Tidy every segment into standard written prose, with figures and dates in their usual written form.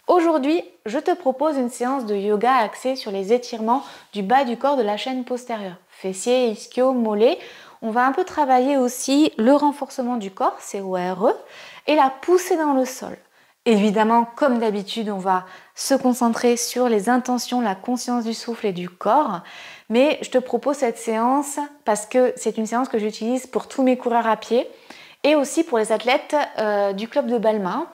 Aujourd'hui, je te propose une séance de yoga axée sur les étirements du bas du corps de la chaîne postérieure, fessiers, ischio, mollets. On va un peu travailler aussi le renforcement du corps, CORE, et la poussée dans le sol. Évidemment, comme d'habitude, on va se concentrer sur les intentions, la conscience du souffle et du corps. Mais je te propose cette séance parce que c'est une séance que j'utilise pour tous mes coureurs à pied et aussi pour les athlètes du club de Balmain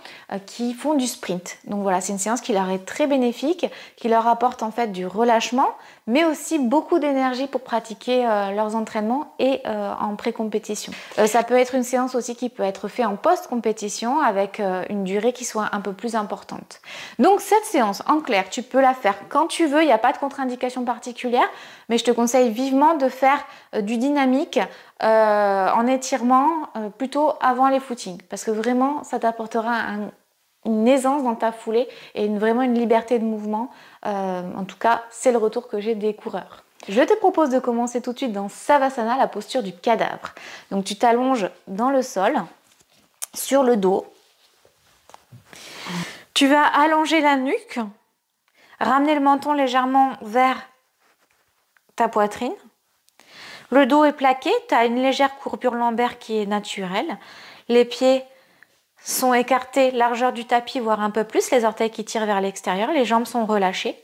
qui font du sprint. Donc voilà, c'est une séance qui leur est très bénéfique, qui leur apporte en fait du relâchement, mais aussi beaucoup d'énergie pour pratiquer leurs entraînements et en pré-compétition. Ça peut être une séance aussi qui peut être faite en post-compétition avec une durée qui soit un peu plus importante. Donc cette séance, en clair, tu peux la faire quand tu veux, il n'y a pas de contre-indication particulière, mais je te conseille vivement de faire du dynamique en étirement plutôt avant les footings, parce que vraiment ça t'apportera une aisance dans ta foulée et vraiment une liberté de mouvement. En tout cas, c'est le retour que j'ai des coureurs. Je te propose de commencer tout de suite dans Savasana, la posture du cadavre. Donc tu t'allonges dans le sol, sur le dos. Tu vas allonger la nuque, ramener le menton légèrement vers ta poitrine. Le dos est plaqué, tu as une légère courbure lombaire qui est naturelle. Les pieds sont écartés, largeur du tapis, voire un peu plus, les orteils qui tirent vers l'extérieur, les jambes sont relâchées.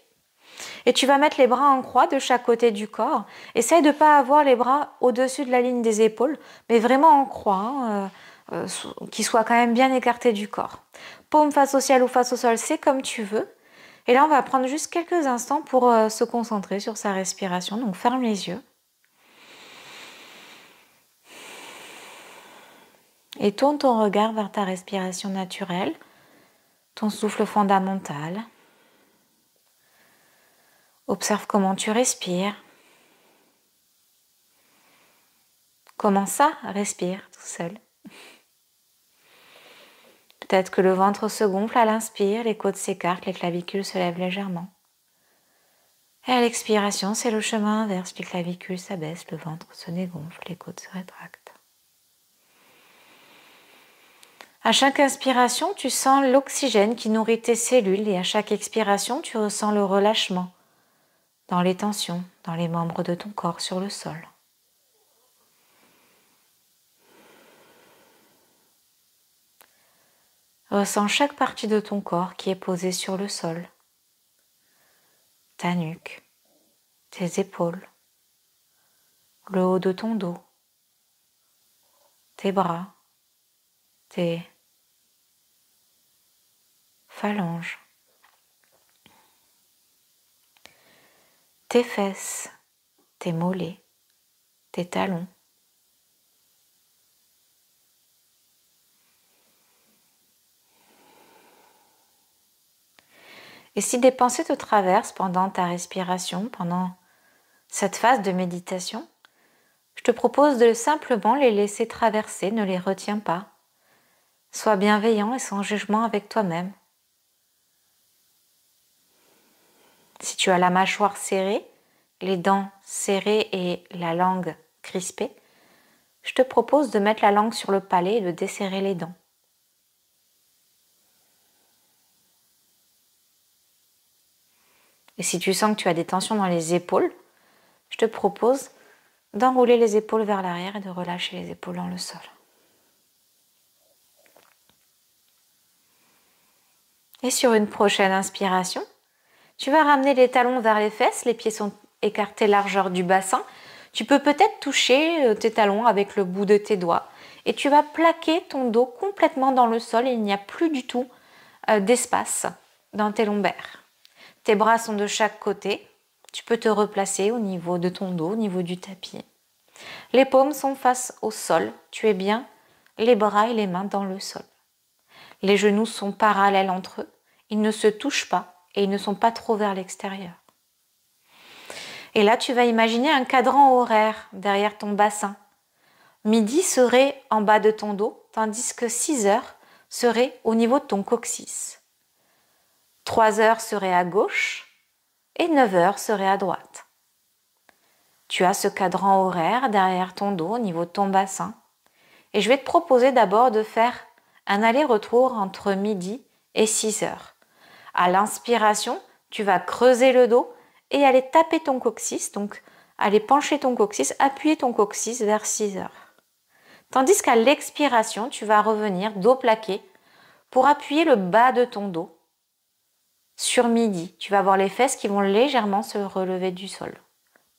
Et tu vas mettre les bras en croix de chaque côté du corps. Essaye de ne pas avoir les bras au-dessus de la ligne des épaules, mais vraiment en croix, qui soient quand même bien écartés du corps. Paume face au ciel ou face au sol, c'est comme tu veux. Et là, on va prendre juste quelques instants pour se concentrer sur sa respiration. Donc ferme les yeux. Et tourne ton regard vers ta respiration naturelle, ton souffle fondamental. Observe comment tu respires. Comment ça respire tout seul. Peut-être que le ventre se gonfle à l'inspire, les côtes s'écartent, les clavicules se lèvent légèrement. Et à l'expiration, c'est le chemin inverse, les clavicules s'abaissent, le ventre se dégonfle, les côtes se rétractent. À chaque inspiration, tu sens l'oxygène qui nourrit tes cellules et à chaque expiration, tu ressens le relâchement dans les tensions, dans les membres de ton corps sur le sol. Ressens chaque partie de ton corps qui est posée sur le sol. Ta nuque, tes épaules, le haut de ton dos, tes bras, tes phalanges, tes fesses, tes mollets, tes talons. Et si des pensées te traversent pendant ta respiration, pendant cette phase de méditation, je te propose de simplement les laisser traverser, ne les retiens pas. Sois bienveillant et sans jugement avec toi-même. Si tu as la mâchoire serrée, les dents serrées et la langue crispée, je te propose de mettre la langue sur le palais et de desserrer les dents. Et si tu sens que tu as des tensions dans les épaules, je te propose d'enrouler les épaules vers l'arrière et de relâcher les épaules dans le sol. Et sur une prochaine inspiration, tu vas ramener les talons vers les fesses, les pieds sont écartés largeur du bassin. Tu peux peut-être toucher tes talons avec le bout de tes doigts et tu vas plaquer ton dos complètement dans le sol et il n'y a plus du tout d'espace dans tes lombaires. Tes bras sont de chaque côté, tu peux te replacer au niveau de ton dos, au niveau du tapis. Les paumes sont face au sol, tu es bien les bras et les mains dans le sol. Les genoux sont parallèles entre eux, ils ne se touchent pas et ils ne sont pas trop vers l'extérieur. Et là, tu vas imaginer un cadran horaire derrière ton bassin. Midi serait en bas de ton dos, tandis que 6 heures serait au niveau de ton coccyx. 3 heures seraient à gauche et 9 heures seraient à droite. Tu as ce cadran horaire derrière ton dos au niveau de ton bassin. Et je vais te proposer d'abord de faire un aller-retour entre midi et 6 heures. À l'inspiration, tu vas creuser le dos et aller taper ton coccyx, donc aller pencher ton coccyx, appuyer ton coccyx vers 6 heures. Tandis qu'à l'expiration, tu vas revenir dos plaqué pour appuyer le bas de ton dos sur midi. Tu vas avoir les fesses qui vont légèrement se relever du sol.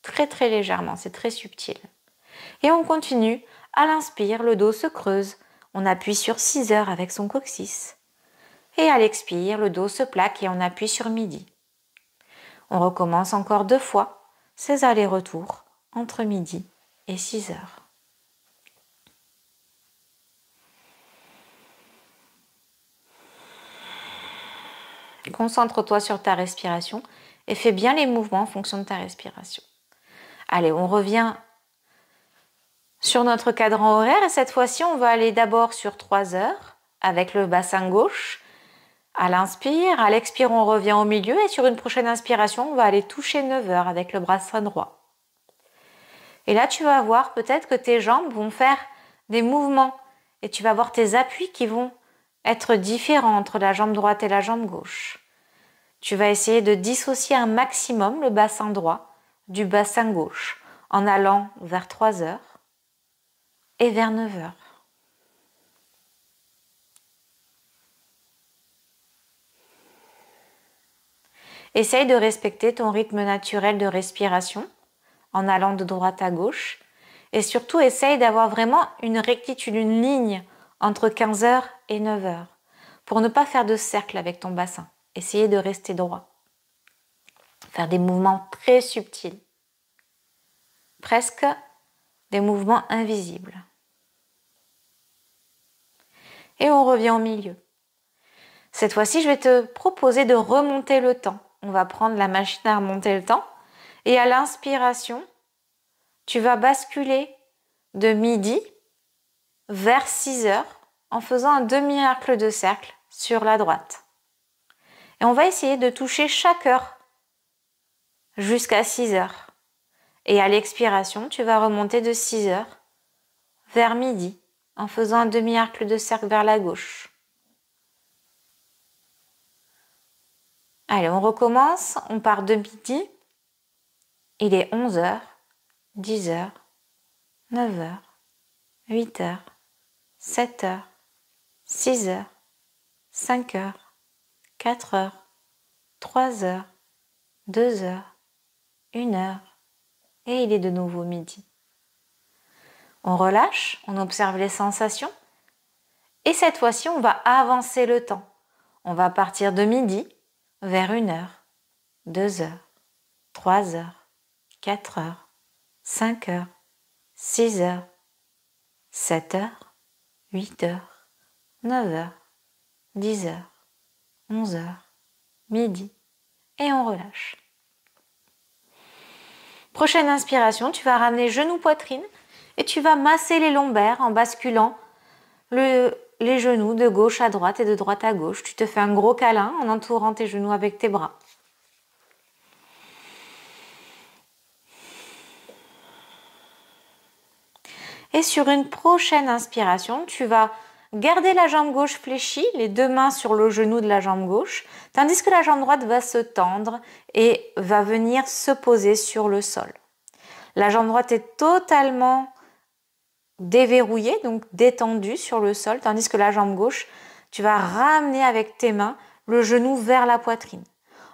Très très légèrement, c'est très subtil. Et on continue. À l'inspire, le dos se creuse. On appuie sur 6 heures avec son coccyx. Et à l'expire, le dos se plaque et on appuie sur midi. On recommence encore 2 fois ces allers-retours entre midi et 6 heures. Concentre-toi sur ta respiration et fais bien les mouvements en fonction de ta respiration. Allez, on revient sur notre cadran horaire et cette fois-ci, on va aller d'abord sur 3 heures avec le bassin gauche. À l'inspire, à l'expire, on revient au milieu et sur une prochaine inspiration, on va aller toucher 9 heures avec le bassin droit. Et là, tu vas voir peut-être que tes jambes vont faire des mouvements et tu vas voir tes appuis qui vont être différents entre la jambe droite et la jambe gauche. Tu vas essayer de dissocier un maximum le bassin droit du bassin gauche en allant vers 3 heures et vers 9 heures. Essaye de respecter ton rythme naturel de respiration en allant de droite à gauche et surtout essaye d'avoir vraiment une rectitude, une ligne entre 15 heures et 9 heures pour ne pas faire de cercle avec ton bassin. Essayez de rester droit. Faire des mouvements très subtils. Presque des mouvements invisibles. Et on revient au milieu. Cette fois-ci, je vais te proposer de remonter le temps. On va prendre la machine à remonter le temps. Et à l'inspiration, tu vas basculer de midi vers 6 heures en faisant un demi-cercle de cercle sur la droite. Et on va essayer de toucher chaque heure jusqu'à 6 heures. Et à l'expiration, tu vas remonter de 6 heures vers midi en faisant un demi-cercle de cercle vers la gauche. Allez, on recommence. On part de midi. Il est 11 heures, 10 heures, 9 heures, 8 heures, 7 heures, 6 heures, 5 heures, 4 heures, 3 heures, 2 heures, 1 heure. Et il est de nouveau midi. On relâche, on observe les sensations. Et cette fois-ci, on va avancer le temps. On va partir de midi vers 1 heure, 2 heures, 3 heures, 4 heures, 5 heures, 6 heures, 7 heures, 8 heures, 9 heures, 10 heures, 11 heures, midi. Et on relâche. Prochaine inspiration, tu vas ramener genou-poitrine et tu vas masser les lombaires en basculant les genoux de gauche à droite et de droite à gauche. Tu te fais un gros câlin en entourant tes genoux avec tes bras. Et sur une prochaine inspiration, tu vas garder la jambe gauche fléchie, les 2 mains sur le genou de la jambe gauche, tandis que la jambe droite va se tendre et va venir se poser sur le sol. La jambe droite est totalement déverrouillée, donc détendue sur le sol, tandis que la jambe gauche, tu vas ramener avec tes mains le genou vers la poitrine.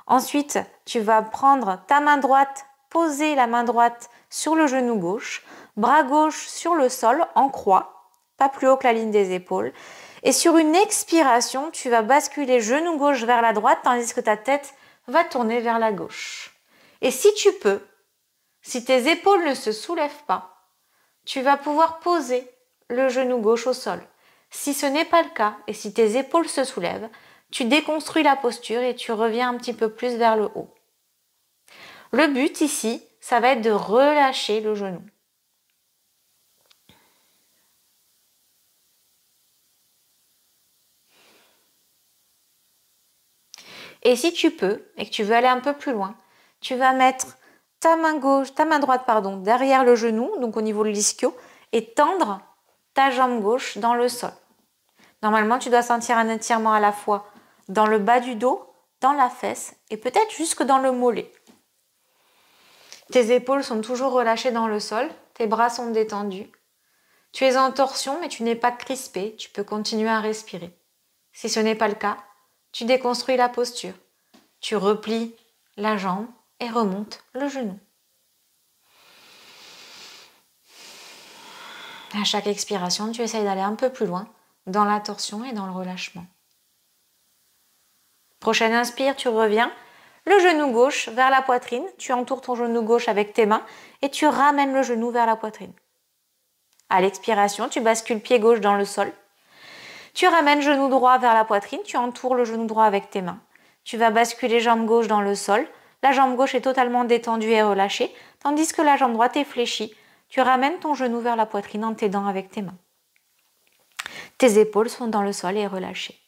Ensuite, tu vas prendre ta main droite, poser la main droite sur le genou gauche, bras gauche sur le sol en croix, pas plus haut que la ligne des épaules. Et sur une expiration, tu vas basculer genou gauche vers la droite, tandis que ta tête va tourner vers la gauche. Et si tu peux, si tes épaules ne se soulèvent pas, tu vas pouvoir poser le genou gauche au sol. Si ce n'est pas le cas et si tes épaules se soulèvent, tu déconstruis la posture et tu reviens un petit peu plus vers le haut. Le but ici, ça va être de relâcher le genou. Et si tu peux et que tu veux aller un peu plus loin, tu vas mettre ta main droite, derrière le genou, donc au niveau de l'ischio, et tendre ta jambe gauche dans le sol. Normalement, tu dois sentir un étirement à la fois dans le bas du dos, dans la fesse et peut-être jusque dans le mollet. Tes épaules sont toujours relâchées dans le sol, tes bras sont détendus. Tu es en torsion mais tu n'es pas crispé, tu peux continuer à respirer. Si ce n'est pas le cas, tu déconstruis la posture. Tu replies la jambe et remontes le genou. À chaque expiration, tu essayes d'aller un peu plus loin dans la torsion et dans le relâchement. Prochaine inspire, tu reviens. Le genou gauche vers la poitrine. Tu entoures ton genou gauche avec tes mains et tu ramènes le genou vers la poitrine. À l'expiration, tu bascules pied gauche dans le sol. Tu ramènes genou droit vers la poitrine. Tu entoures le genou droit avec tes mains. Tu vas basculer jambe gauche dans le sol. La jambe gauche est totalement détendue et relâchée, tandis que la jambe droite est fléchie. Tu ramènes ton genou vers la poitrine en t'aidant avec tes mains. Tes épaules sont dans le sol et relâchées.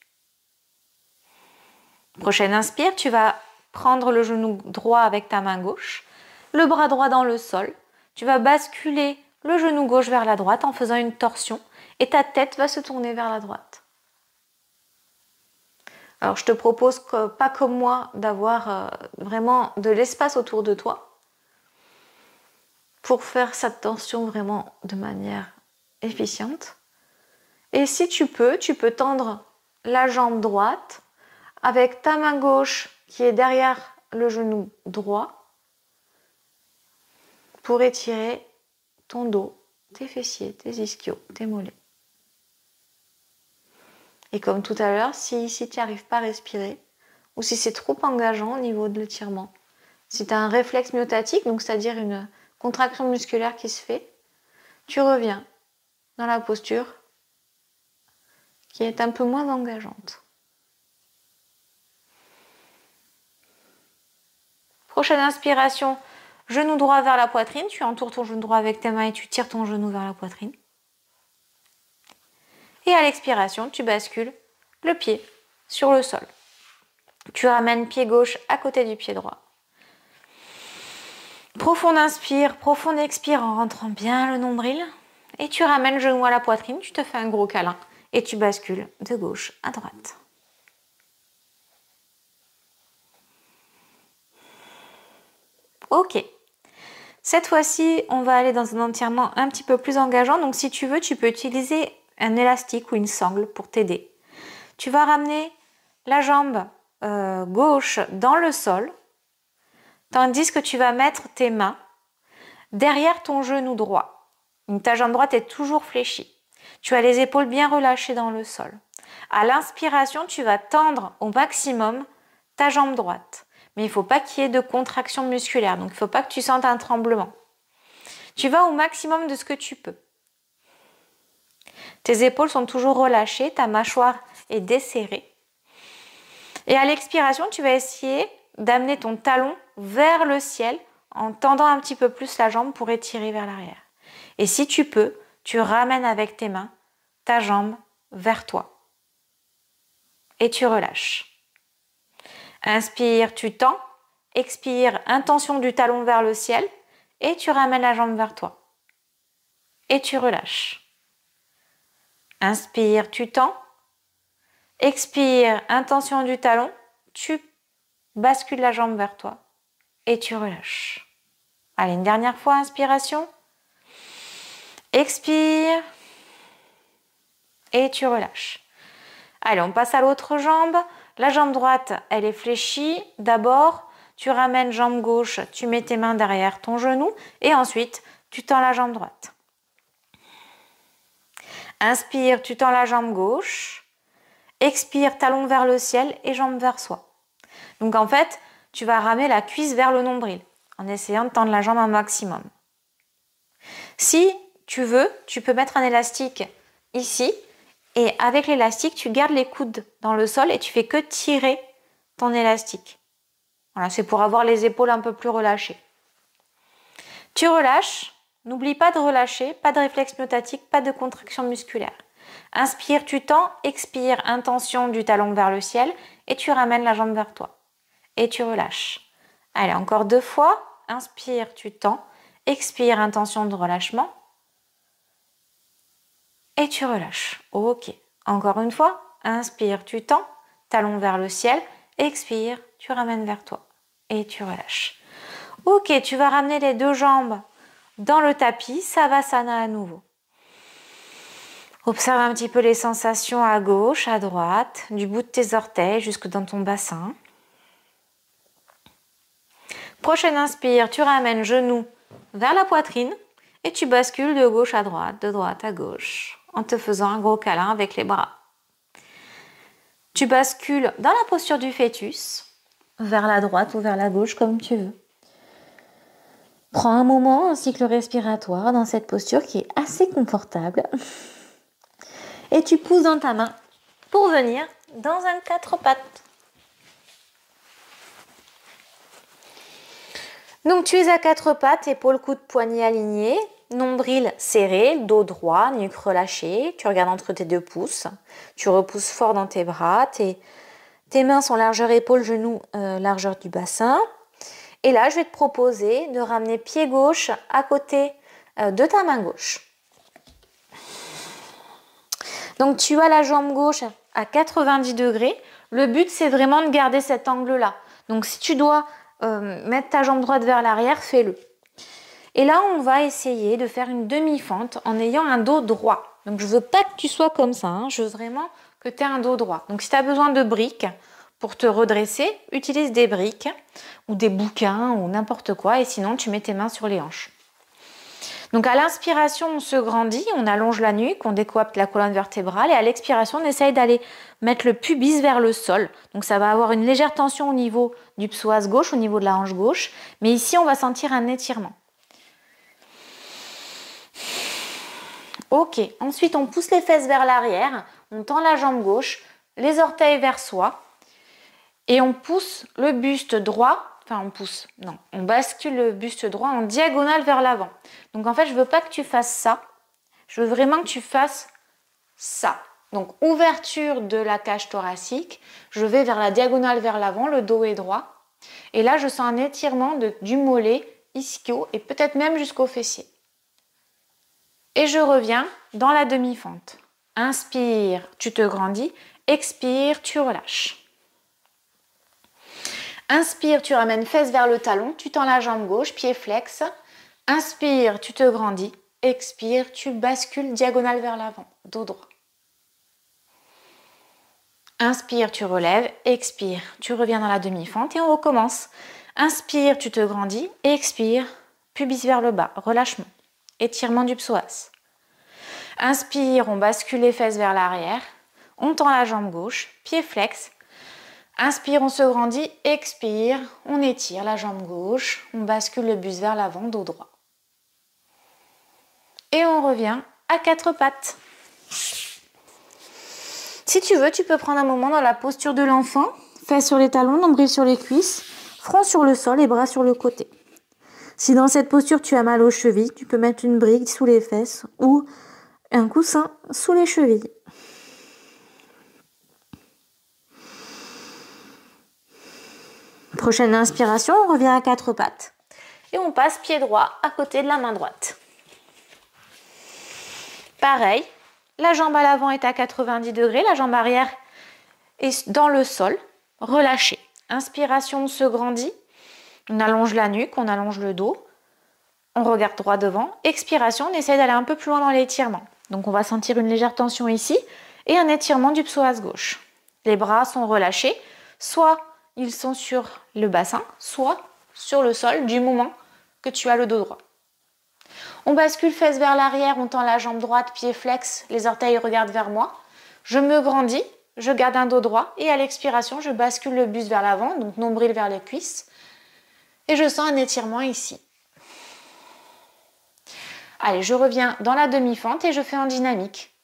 Prochaine inspire, tu vas prendre le genou droit avec ta main gauche, le bras droit dans le sol. Tu vas basculer le genou gauche vers la droite en faisant une torsion et ta tête va se tourner vers la droite. Alors je te propose, pas comme moi, d'avoir vraiment de l'espace autour de toi pour faire cette torsion vraiment de manière efficiente. Et si tu peux tendre la jambe droite avec ta main gauche qui est derrière le genou droit pour étirer ton dos, tes fessiers, tes ischios, tes mollets. Et comme tout à l'heure, si ici tu n'arrives pas à respirer ou si c'est trop engageant au niveau de l'étirement, si tu as un réflexe myotatique, donc c'est-à-dire une contraction musculaire qui se fait, tu reviens dans la posture qui est un peu moins engageante. Prochaine inspiration, genou droit vers la poitrine. Tu entoures ton genou droit avec tes mains et tu tires ton genou vers la poitrine. Et à l'expiration, tu bascules le pied sur le sol. Tu ramènes pied gauche à côté du pied droit. Profonde inspire, profonde expire en rentrant bien le nombril. Et tu ramènes le genou à la poitrine, tu te fais un gros câlin et tu bascules de gauche à droite. Ok. Cette fois-ci, on va aller dans un étirement un petit peu plus engageant. Donc si tu veux, tu peux utiliser un élastique ou une sangle pour t'aider. Tu vas ramener la jambe gauche dans le sol, tandis que tu vas mettre tes mains derrière ton genou droit. Donc ta jambe droite est toujours fléchie. Tu as les épaules bien relâchées dans le sol. À l'inspiration, tu vas tendre au maximum ta jambe droite. Mais il ne faut pas qu'il y ait de contraction musculaire. Donc il ne faut pas que tu sentes un tremblement. Tu vas au maximum de ce que tu peux. Tes épaules sont toujours relâchées, ta mâchoire est desserrée. Et à l'expiration, tu vas essayer d'amener ton talon vers le ciel en tendant un petit peu plus la jambe pour étirer vers l'arrière. Et si tu peux, tu ramènes avec tes mains ta jambe vers toi. Et tu relâches. Inspire, tu tends. Expire, intention du talon vers le ciel. Et tu ramènes la jambe vers toi. Et tu relâches. Inspire, tu tends. Expire, intention du talon. Tu bascules la jambe vers toi. Et tu relâches. Allez, une dernière fois, inspiration. Expire. Et tu relâches. Allez, on passe à l'autre jambe. La jambe droite, elle est fléchie. D'abord, tu ramènes jambe gauche, tu mets tes mains derrière ton genou et ensuite, tu tends la jambe droite. Inspire, tu tends la jambe gauche. Expire, talon vers le ciel et jambe vers soi. Donc en fait, tu vas ramener la cuisse vers le nombril en essayant de tendre la jambe un maximum. Si tu veux, tu peux mettre un élastique ici et avec l'élastique, tu gardes les coudes dans le sol et tu fais que tirer ton élastique. Voilà, c'est pour avoir les épaules un peu plus relâchées. Tu relâches, n'oublie pas de relâcher, pas de réflexe myotatique, pas de contraction musculaire. Inspire, tu tends, expire, intention du talon vers le ciel et tu ramènes la jambe vers toi. Et tu relâches. Allez, encore 2 fois. Inspire, tu tends, expire, intention de relâchement. Et tu relâches. Ok. Encore une fois. Inspire, tu tends, talon vers le ciel. expire, tu ramènes vers toi et tu relâches. Ok, tu vas ramener les deux jambes dans le tapis, Savasana à nouveau. Observe un petit peu les sensations à gauche, à droite, du bout de tes orteils jusque dans ton bassin. Prochaine inspire, tu ramènes genoux vers la poitrine et tu bascules de gauche à droite, de droite à gauche, en te faisant un gros câlin avec les bras. Tu bascules dans la posture du fœtus, vers la droite ou vers la gauche comme tu veux. Prends un moment, un cycle respiratoire dans cette posture qui est assez confortable. Et tu pousses dans ta main pour venir dans un 4 pattes. Donc tu es à 4 pattes, épaules, coudes, poignets alignés, nombril serré, dos droit, nuque relâchée. Tu regardes entre tes deux pouces. Tu repousses fort dans tes bras. Tes mains sont largeur épaule, genoux, largeur du bassin. Et là, je vais te proposer de ramener pied gauche à côté de ta main gauche. Donc tu as la jambe gauche à 90 degrés. Le but, c'est vraiment de garder cet angle-là. Donc si tu dois mettre ta jambe droite vers l'arrière, fais-le. Et là, on va essayer de faire une demi-fente en ayant un dos droit. Donc je ne veux pas que tu sois comme ça, hein. Je veux vraiment que tu aies un dos droit. Donc si tu as besoin de briques pour te redresser, utilise des briques ou des bouquins ou n'importe quoi. Et sinon, tu mets tes mains sur les hanches. Donc à l'inspiration, on se grandit, on allonge la nuque, on décoiffe la colonne vertébrale et à l'expiration, on essaye d'aller mettre le pubis vers le sol. Donc ça va avoir une légère tension au niveau du psoas gauche, au niveau de la hanche gauche. Mais ici, on va sentir un étirement. Ok, ensuite on pousse les fesses vers l'arrière, on tend la jambe gauche, les orteils vers soi et on pousse le buste droit. Enfin, on bascule le buste droit en diagonale vers l'avant. Donc en fait, je ne veux pas que tu fasses ça. Je veux vraiment que tu fasses ça. Donc ouverture de la cage thoracique. Je vais vers la diagonale vers l'avant, le dos est droit. Et là, je sens un étirement du mollet, ischio et peut-être même jusqu'au fessier. Et je reviens dans la demi-fente. Inspire, tu te grandis. Expire, tu relâches. Inspire, tu ramènes fesses vers le talon, tu tends la jambe gauche, pied flex. Inspire, tu te grandis. Expire, tu bascules diagonale vers l'avant, dos droit. Inspire, tu relèves. Expire, tu reviens dans la demi-fente et on recommence. Inspire, tu te grandis. Expire, pubis vers le bas, relâchement. Étirement du psoas. Inspire, on bascule les fesses vers l'arrière. On tend la jambe gauche, pied flex. Inspire, on se grandit, expire, on étire la jambe gauche, on bascule le buste vers l'avant, dos droit. Et on revient à 4 pattes. Si tu veux, tu peux prendre un moment dans la posture de l'enfant, fesses sur les talons, nombril sur les cuisses, front sur le sol et bras sur le côté. Si dans cette posture tu as mal aux chevilles, tu peux mettre une brique sous les fesses ou un coussin sous les chevilles. Prochaine inspiration, on revient à 4 pattes. Et on passe pied droit à côté de la main droite. Pareil, la jambe à l'avant est à 90 degrés, la jambe arrière est dans le sol, relâchée. Inspiration, on se grandit, on allonge la nuque, on allonge le dos, on regarde droit devant. Expiration, on essaie d'aller un peu plus loin dans l'étirement. Donc on va sentir une légère tension ici et un étirement du psoas gauche. Les bras sont relâchés, soit ils sont sur le bassin, soit sur le sol du moment que tu as le dos droit. On bascule fesses vers l'arrière, on tend la jambe droite, pied flex, les orteils regardent vers moi. Je me grandis, je garde un dos droit et à l'expiration, je bascule le buste vers l'avant, donc nombril vers les cuisses. Et je sens un étirement ici. Allez, je reviens dans la demi-fente et je fais en dynamique.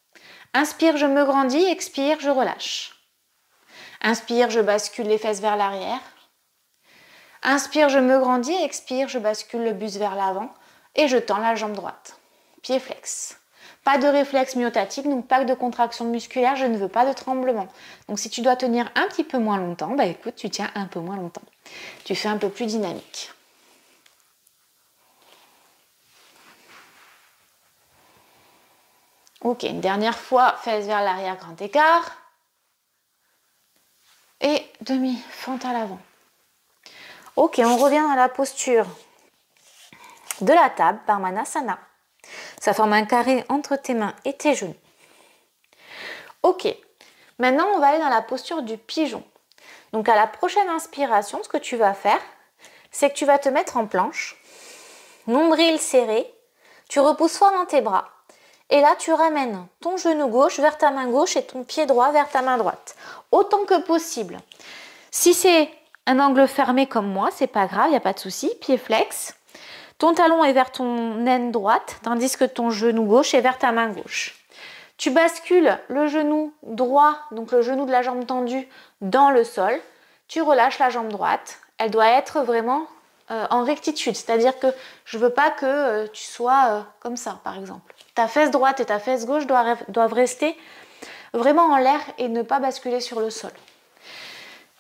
Inspire, je me grandis, expire, je relâche. Inspire, je bascule les fesses vers l'arrière. Inspire, je me grandis, expire, je bascule le buste vers l'avant et je tends la jambe droite. Pied flex. Pas de réflexe myotatique, donc pas de contraction musculaire, je ne veux pas de tremblement. Donc si tu dois tenir un petit peu moins longtemps, bah écoute, tu tiens un peu moins longtemps. Tu fais un peu plus dynamique. Ok, une dernière fois, fesses vers l'arrière, grand écart. Et demi-fente à l'avant. Ok, on revient à la posture de la table, Padmanasana. Ça forme un carré entre tes mains et tes genoux. Ok, maintenant on va aller dans la posture du pigeon. Donc à la prochaine inspiration, ce que tu vas faire, c'est que tu vas te mettre en planche, nombril serré, tu repousses fort dans tes bras. Et là, tu ramènes ton genou gauche vers ta main gauche et ton pied droit vers ta main droite. Autant que possible. Si c'est un angle fermé comme moi, c'est pas grave, il n'y a pas de souci. Pied flex. Ton talon est vers ton aine droite, tandis que ton genou gauche est vers ta main gauche. Tu bascules le genou droit, donc le genou de la jambe tendue, dans le sol. Tu relâches la jambe droite. Elle doit être vraiment en rectitude. C'est-à-dire que je ne veux pas que tu sois comme ça, par exemple. Ta fesse droite et ta fesse gauche doivent rester vraiment en l'air et ne pas basculer sur le sol.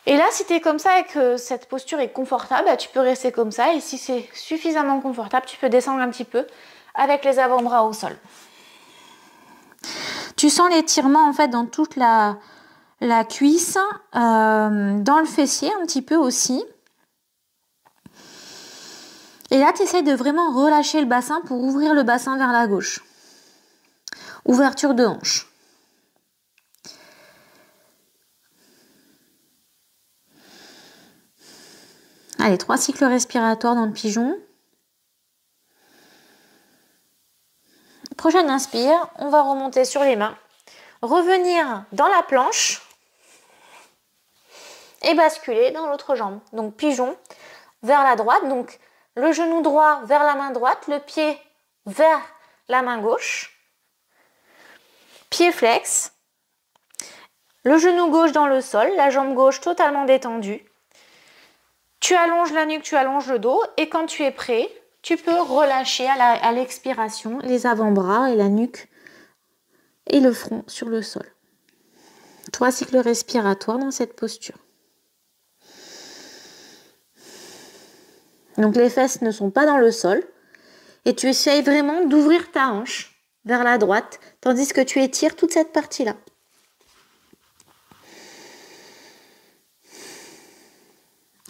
Et là, si tu es comme ça et que cette posture est confortable, tu peux rester comme ça. Et si c'est suffisamment confortable, tu peux descendre un petit peu avec les avant-bras au sol. Tu sens l'étirement en fait dans toute la cuisse, dans le fessier un petit peu aussi. Et là, tu essaies de vraiment relâcher le bassin pour ouvrir le bassin vers la gauche. Ouverture de hanche. Allez, 3 cycles respiratoires dans le pigeon. Prochaine inspire, on va remonter sur les mains. Revenir dans la planche. Et basculer dans l'autre jambe. Donc pigeon vers la droite. Donc le genou droit vers la main droite. Le pied vers la main gauche. Pied flex, le genou gauche dans le sol, la jambe gauche totalement détendue. Tu allonges la nuque, tu allonges le dos et quand tu es prêt, tu peux relâcher à l'expiration les avant-bras et la nuque et le front sur le sol. 3 cycles respiratoires dans cette posture. Donc les fesses ne sont pas dans le sol et tu essayes vraiment d'ouvrir ta hanche vers la droite, tandis que tu étires toute cette partie-là.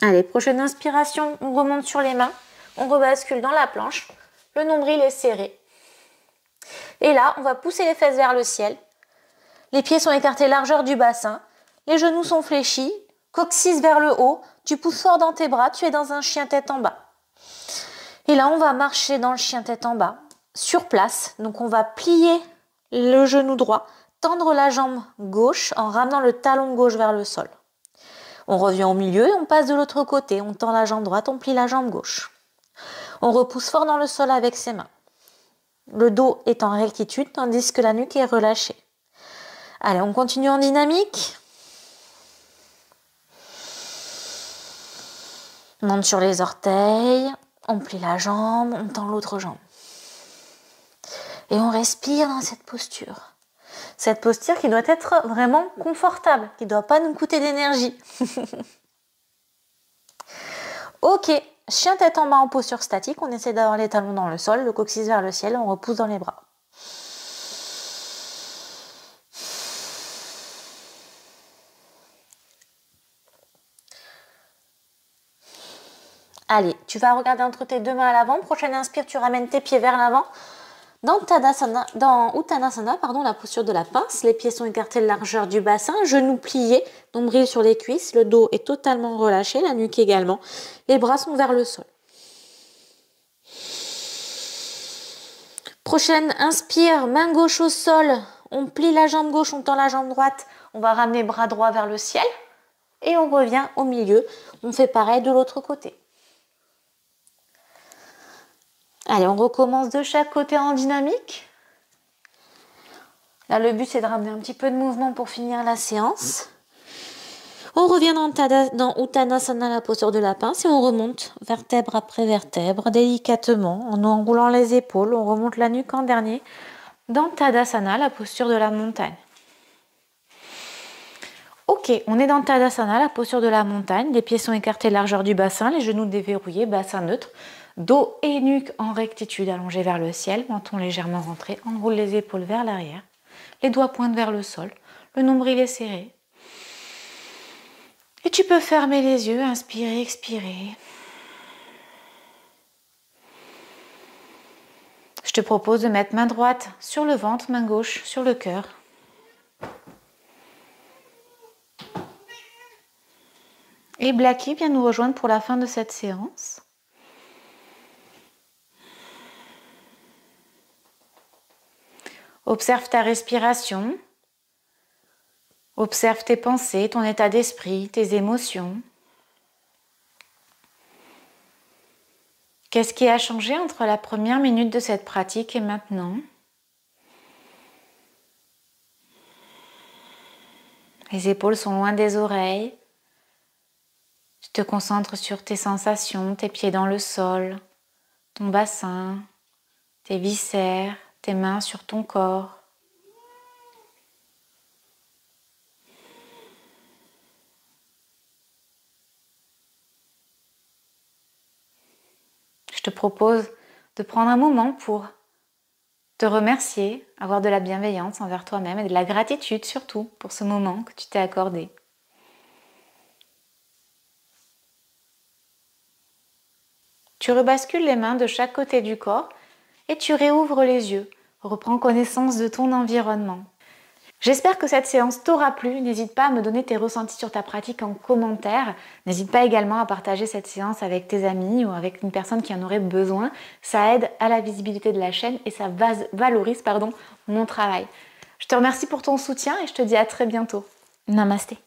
Allez, prochaine inspiration, on remonte sur les mains, on rebascule dans la planche, le nombril est serré. Et là, on va pousser les fesses vers le ciel. Les pieds sont écartés largeur du bassin, les genoux sont fléchis, coccyx vers le haut, tu pousses fort dans tes bras, tu es dans un chien tête en bas. Et là, on va marcher dans le chien tête en bas. Sur place, donc on va plier le genou droit, tendre la jambe gauche en ramenant le talon gauche vers le sol. On revient au milieu et on passe de l'autre côté, on tend la jambe droite, on plie la jambe gauche. On repousse fort dans le sol avec ses mains. Le dos est en rectitude tandis que la nuque est relâchée. Allez, on continue en dynamique. On monte sur les orteils, on plie la jambe, on tend l'autre jambe. Et on respire dans cette posture. Cette posture qui doit être vraiment confortable, qui ne doit pas nous coûter d'énergie. Ok, chien tête en bas en posture statique. On essaie d'avoir les talons dans le sol, le coccyx vers le ciel, on repousse dans les bras. Allez, tu vas regarder entre tes deux mains à l'avant. Prochaine inspire, tu ramènes tes pieds vers l'avant. Dans Uttanasana, la posture de la pince, les pieds sont écartés de largeur du bassin, genoux pliés, nombril sur les cuisses, le dos est totalement relâché, la nuque également, les bras sont vers le sol. Prochaine inspire, main gauche au sol, on plie la jambe gauche, on tend la jambe droite, on va ramener bras droit vers le ciel et on revient au milieu, on fait pareil de l'autre côté. Allez, on recommence de chaque côté en dynamique. Là, le but, c'est de ramener un petit peu de mouvement pour finir la séance. On revient dans Uttanasana, la posture de la pince, et on remonte vertèbre après vertèbre, délicatement, en enroulant les épaules. On remonte la nuque en dernier dans Tadasana, la posture de la montagne. Ok, on est dans Tadasana, la posture de la montagne. Les pieds sont écartés largeur du bassin, les genoux déverrouillés, bassin neutre. Dos et nuque en rectitude allongés vers le ciel, menton légèrement rentré, on roule les épaules vers l'arrière, les doigts pointent vers le sol, le nombril est serré. Et tu peux fermer les yeux, inspirer, expirer. Je te propose de mettre main droite sur le ventre, main gauche sur le cœur. Et Blacky vient nous rejoindre pour la fin de cette séance. Observe ta respiration. Observe tes pensées, ton état d'esprit, tes émotions. Qu'est-ce qui a changé entre la première minute de cette pratique et maintenant? Les épaules sont loin des oreilles. Tu te concentres sur tes sensations, tes pieds dans le sol, ton bassin, tes viscères, tes mains sur ton corps. Je te propose de prendre un moment pour te remercier, avoir de la bienveillance envers toi-même et de la gratitude surtout pour ce moment que tu t'es accordé. Tu rebascules les mains de chaque côté du corps et tu réouvres les yeux. Reprends connaissance de ton environnement. J'espère que cette séance t'aura plu. N'hésite pas à me donner tes ressentis sur ta pratique en commentaire. N'hésite pas également à partager cette séance avec tes amis ou avec une personne qui en aurait besoin. Ça aide à la visibilité de la chaîne et ça valorise mon travail. Je te remercie pour ton soutien et je te dis à très bientôt. Namasté.